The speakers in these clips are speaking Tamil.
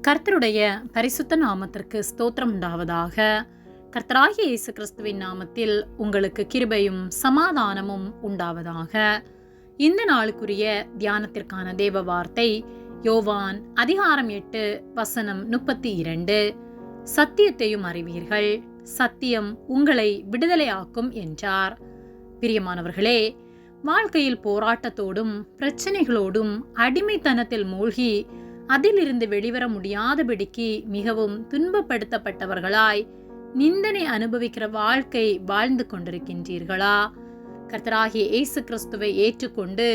கர்த்தருடைய பரிசுத்த நாமத்திற்கு ஸ்தோத்திரம் உண்டாவதாக. கர்த்தராகிய இயேசு கிறிஸ்துவின் நாமத்தில் உங்களுக்கு கிருபையும் சமாதானமும் உண்டாவதாக. இந்த நாளுக்குரிய தியானத்திற்கான தேவ வார்த்தை யோவான் அதிகாரம் 8 வசனம் 32. சத்தியத்தையும் அறிவீர்கள், சத்தியம் உங்களை விடுதலையாக்கும் என்றார். பிரியமானவர்களே, வாழ்க்கையில் போராட்டத்தோடும் பிரச்சனைகளோடும் அடிமைத்தனத்தில் மூழ்கி அதிலிருந்து வெளிவர முடியாதபடிக்கு மிகவும் துன்பப்படுத்தப்பட்டவர்களாய் நிந்தனை அனுபவிக்கிற வாழ்க்கை வாழ்ந்து கொண்டிருக்கின்றீர்களா? கர்த்தராகிய இயேசு கிறிஸ்துவை ஏற்றுக்கொண்டு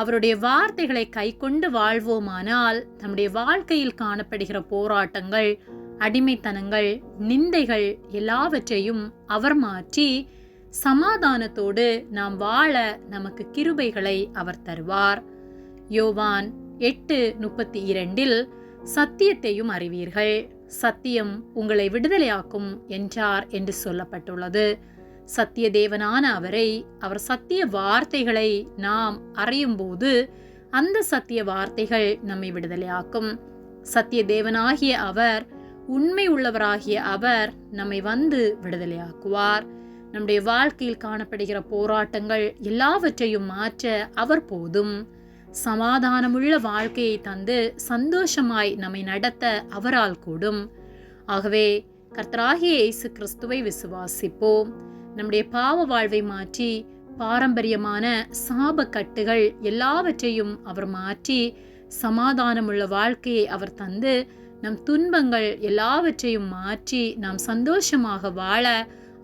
அவருடைய வார்த்தைகளை கைக்கொண்டு வாழ்வோமானால் நம்முடைய வாழ்க்கையில் காணப்படுகிற போராட்டங்கள், அடிமைத்தனங்கள், நிந்தைகள் எல்லாவற்றையும் அவர் மாற்றி சமாதானத்தோடு நாம் வாழ நமக்கு கிருபைகளை அவர் தருவார். யோவான் 8:32 சத்தியத்தையும் அறிவீர்கள், சத்தியம் உங்களை விடுதலையாக்கும் என்றார் என்று சொல்லப்பட்டுள்ளது. சத்திய தேவனான அவர் சத்திய வார்த்தைகளை நாம் அறியும் போது அந்த சத்திய வார்த்தைகள் நம்மை விடுதலையாக்கும். சத்திய தேவனாகிய அவர், உண்மை உள்ளவராகிய அவர் நம்மை வந்து விடுதலையாக்குவார். நம்முடைய வாழ்க்கையில் காணப்படுகிற போராட்டங்கள் எல்லாவற்றையும் மாற்ற அவர் போதும். சமாதானமுள்ள வாழ்க்கையை தந்து சந்தோஷமாய் நம்மை நடத்த அவரால் கூடும். ஆகவே கர்த்தராகிய இயேசு கிறிஸ்துவை விசுவாசிப்போம். நம்முடைய பாவ வாழ்வை மாற்றி பாரம்பரியமான சாப கட்டுகள் எல்லாவற்றையும் அவர் மாற்றி சமாதானமுள்ள வாழ்க்கையை அவர் தந்து நம் துன்பங்கள் எல்லாவற்றையும் மாற்றி நாம் சந்தோஷமாக வாழ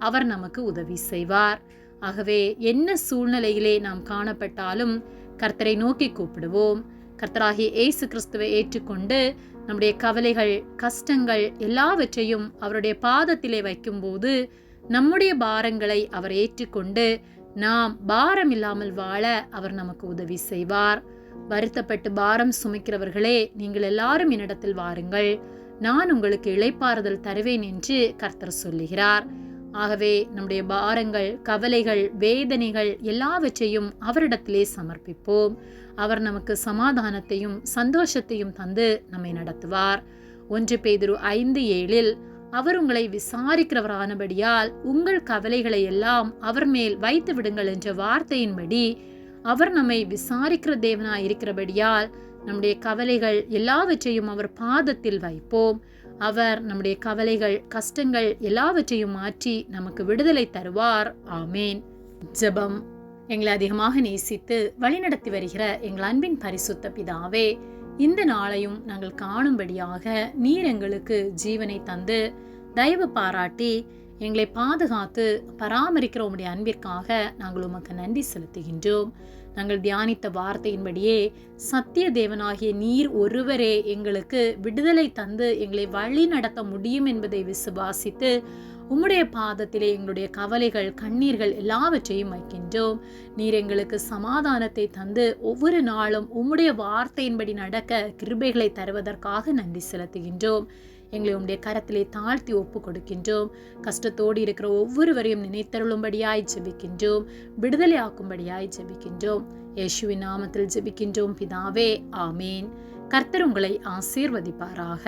அவர் நமக்கு உதவி செய்வார். ஆகவே என்ன சூழ்நிலையிலே நாம் காணப்பட்டாலும் கர்த்தரை நோக்கி கூப்பிடுவோம். கர்த்தராகிய இயேசு கிறிஸ்துவை ஏற்றுக்கொண்டு நம்முடைய கவலைகள், கஷ்டங்கள் எல்லாவற்றையும் அவருடைய பாதத்திலே வைக்கும்போது நம்முடைய பாரங்களை அவர் ஏற்றுக்கொண்டு நாம் பாரம் இல்லாமல் வாழ அவர் நமக்கு உதவி செய்வார். வருத்தப்பட்டு பாரம் சுமைக்கிறவர்களே, நீங்கள் எல்லாரும் என்னிடத்தில் வாருங்கள், நான் உங்களுக்கு இளைப்பாறுதல் தருவேன் என்று கர்த்தர் சொல்லுகிறார். ஆகவே நம்முடைய பாரங்கள், கவலைகள், வேதனைகள் எல்லாவற்றையும் அவரிடத்திலே சமர்ப்பிப்போம். அவர் நமக்கு சமாதானத்தையும் சந்தோஷத்தையும் தந்து நம்மை நடத்துவார். 1 பேதுரு 5:7 அவர் உங்களை விசாரிக்கிறவரானபடியால் உங்கள் கவலைகளை எல்லாம் அவர் மேல் வைத்து விடுங்கள் என்ற வார்த்தையின்படி அவர் நம்மை விசாரிக்கிற தேவனாய் இருக்கிறபடியால் நம்முடைய கவலைகள் எல்லாவற்றையும் அவர் பாதத்தில் வைப்போம். அவர் நம்முடைய கவலைகள், கஷ்டங்கள் எல்லாவற்றையும் மாற்றி நமக்கு விடுதலை தருவார். ஆமேன். ஜெபம். எங்களை அதிகமாக நேசித்து வழிநடத்தி வருகிற எங்கள் அன்பின் பரிசுத்த பிதாவே, இந்த நாளையும் நாங்கள் காணும்படியாக நீர் எங்களுக்கு ஜீவனை தந்து தயவு பாராட்டி எங்களை பாதுகாத்து பராமரிக்கிற உம்முடைய அன்பிற்காக நாங்கள் உமக்கு நன்றி செலுத்துகின்றோம். நாங்கள் தியானித்த வார்த்தையின்படியே சத்திய தேவனாகிய நீர் ஒருவரே எங்களுக்கு விடுதலை தந்து எங்களை வழி நடத்த முடியும் என்பதை விசுவாசித்து உம்முடைய பாதத்திலே எங்களுடைய கவலைகள், கண்ணீர்கள் எல்லாவற்றையும் வைக்கின்றோம். நீர் எங்களுக்கு சமாதானத்தை தந்து ஒவ்வொரு நாளும் உம்முடைய வார்த்தையின்படி நடக்க கிருபைகளை தருவதற்காக நன்றி செலுத்துகின்றோம். எங்களை உம்முடைய கரத்திலே தாழ்த்தி ஒப்பு கொடுக்கின்றோம். கஷ்டத்தோடு இருக்கிற ஒவ்வொருவரையும் நினைத்தருளும்படியாய் ஜெபிக்கின்றோம், விடுதலை ஆக்கும்படியாய் ஜெபிக்கின்றோம். இயேசுவின் நாமத்தில் ஜெபிக்கின்றோம் பிதாவே, ஆமேன். கர்த்தர் உங்களை ஆசீர்வதிப்பாராக.